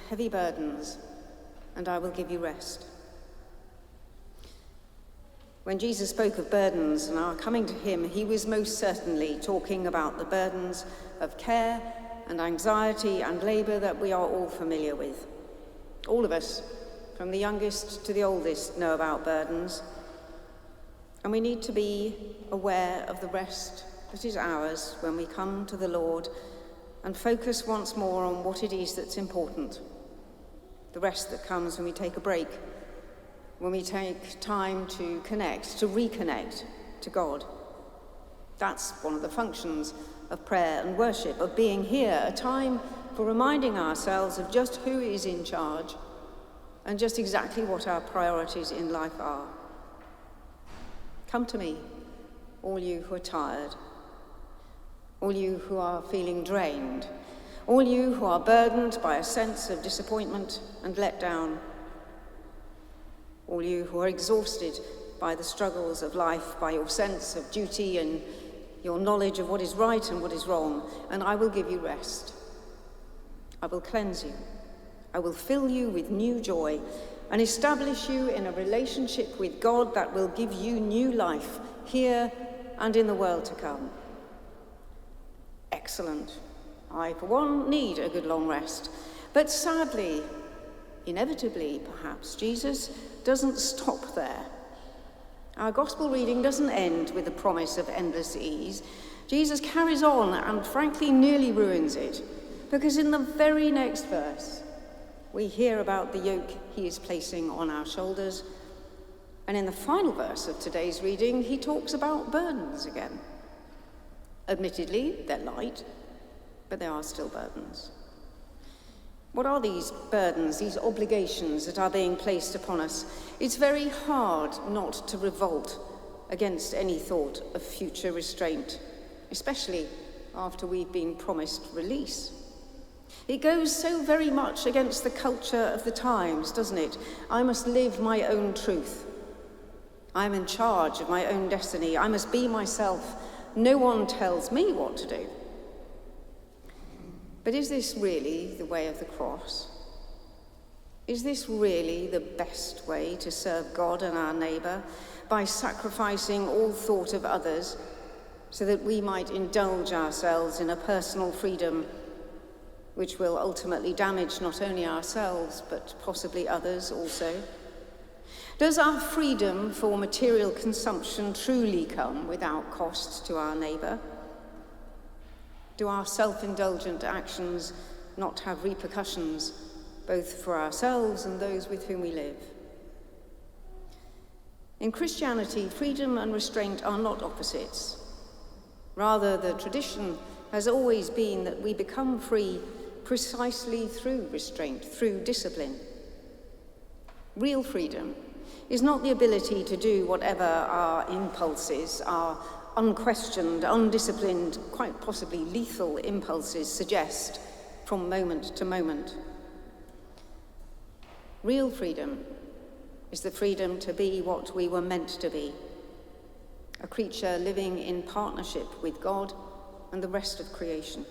heavy burdens, and I will give you rest. When Jesus spoke of burdens and our coming to him, he was most certainly talking about the burdens of care and anxiety and labour that we are all familiar with. All of us, from the youngest to the oldest, know about burdens, and we need to be aware of the rest that is ours when we come to the Lord and focus once more on what it is that's important. The rest that comes when we take a break, when we take time to connect, to reconnect to God. That's one of the functions of prayer and worship, of being here, a time for reminding ourselves of just who is in charge and just exactly what our priorities in life are. Come to me, all you who are tired, all you who are feeling drained, all you who are burdened by a sense of disappointment and letdown, all you who are exhausted by the struggles of life, by your sense of duty and your knowledge of what is right and what is wrong, and I will give you rest. I will cleanse you. I will fill you with new joy and establish you in a relationship with God that will give you new life here and in the world to come. Excellent. I, for one, need a good long rest. But sadly, inevitably perhaps, Jesus doesn't stop there. Our gospel reading doesn't end with the promise of endless ease. Jesus carries on and frankly nearly ruins it, because in the very next verse, we hear about the yoke he is placing on our shoulders. And in the final verse of today's reading, he talks about burdens again. Admittedly, they're light, but they are still burdens. What are these burdens, these obligations that are being placed upon us? It's very hard not to revolt against any thought of future restraint, especially after we've been promised release. It goes so very much against the culture of the times, doesn't it? I must live my own truth. I'm in charge of my own destiny. I must be myself. No one tells me what to do. But is this really the way of the cross? Is this really the best way to serve God and our neighbour, by sacrificing all thought of others so that we might indulge ourselves in a personal freedom which will ultimately damage not only ourselves but possibly others also? Does our freedom for material consumption truly come without cost to our neighbour? Do our self-indulgent actions not have repercussions, both for ourselves and those with whom we live? In Christianity, freedom and restraint are not opposites. Rather, the tradition has always been that we become free precisely through restraint, through discipline. Real freedom is not the ability to do whatever our impulses, our unquestioned, undisciplined, quite possibly lethal impulses suggest from moment to moment. Real freedom is the freedom to be what we were meant to be, a creature living in partnership with God and the rest of creation.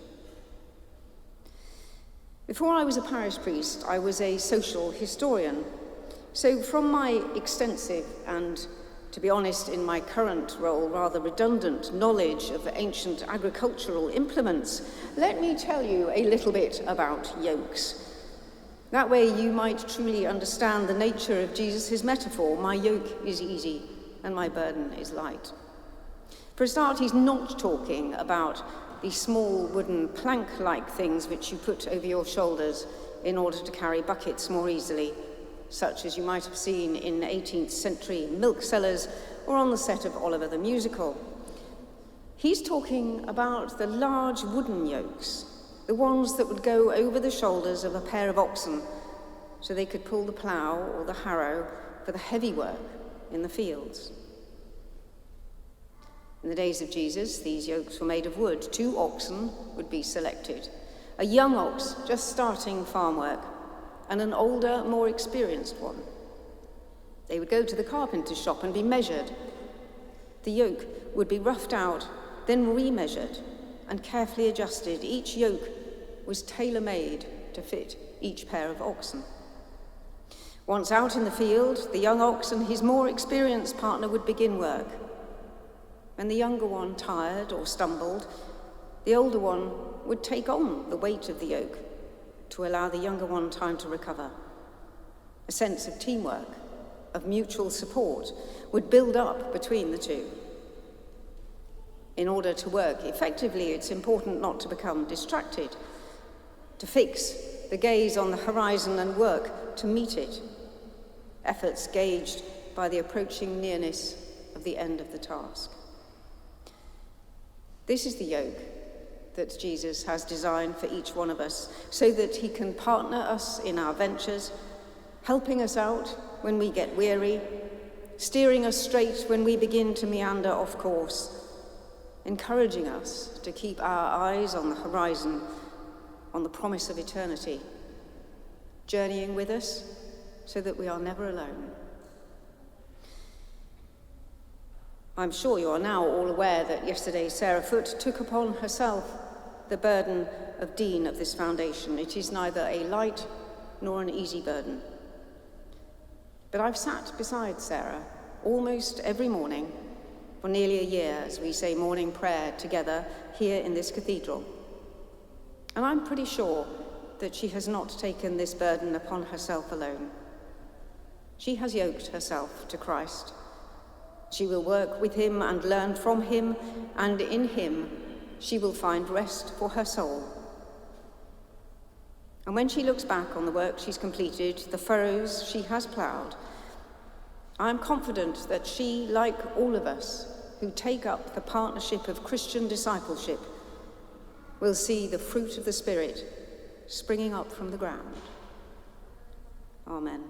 Before I was a parish priest, I was a social historian. So from my extensive and, to be honest, in my current role, rather redundant knowledge of ancient agricultural implements, let me tell you a little bit about yokes. That way you might truly understand the nature of Jesus' metaphor. My yoke is easy and my burden is light. For a start, he's not talking about the small wooden plank-like things which you put over your shoulders in order to carry buckets more easily, such as you might have seen in 18th century milk cellars or on the set of Oliver the Musical. He's talking about the large wooden yokes, the ones that would go over the shoulders of a pair of oxen so they could pull the plough or the harrow for the heavy work in the fields. In the days of Jesus, these yokes were made of wood. 2 oxen would be selected, a young ox just starting farm work, and an older, more experienced one. They would go to the carpenter's shop and be measured. The yoke would be roughed out, then remeasured and carefully adjusted. Each yoke was tailor-made to fit each pair of oxen. Once out in the field, the young ox and his more experienced partner would begin work. When the younger one tired or stumbled, the older one would take on the weight of the yoke to allow the younger one time to recover. A sense of teamwork, of mutual support, would build up between the two. In order to work effectively, it's important not to become distracted, to fix the gaze on the horizon and work to meet it, efforts gauged by the approaching nearness of the end of the task. This is the yoke that Jesus has designed for each one of us, so that he can partner us in our ventures, helping us out when we get weary, steering us straight when we begin to meander off course, encouraging us to keep our eyes on the horizon, on the promise of eternity, journeying with us so that we are never alone. I'm sure you are now all aware that yesterday Sarah Foote took upon herself the burden of Dean of this foundation. It is neither a light nor an easy burden. But I've sat beside Sarah almost every morning for nearly a year as we say morning prayer together here in this cathedral. And I'm pretty sure that she has not taken this burden upon herself alone. She has yoked herself to Christ. She will work with him and learn from him, and in him she will find rest for her soul. And when she looks back on the work she's completed, the furrows she has ploughed, I am confident that she, like all of us who take up the partnership of Christian discipleship, will see the fruit of the Spirit springing up from the ground. Amen.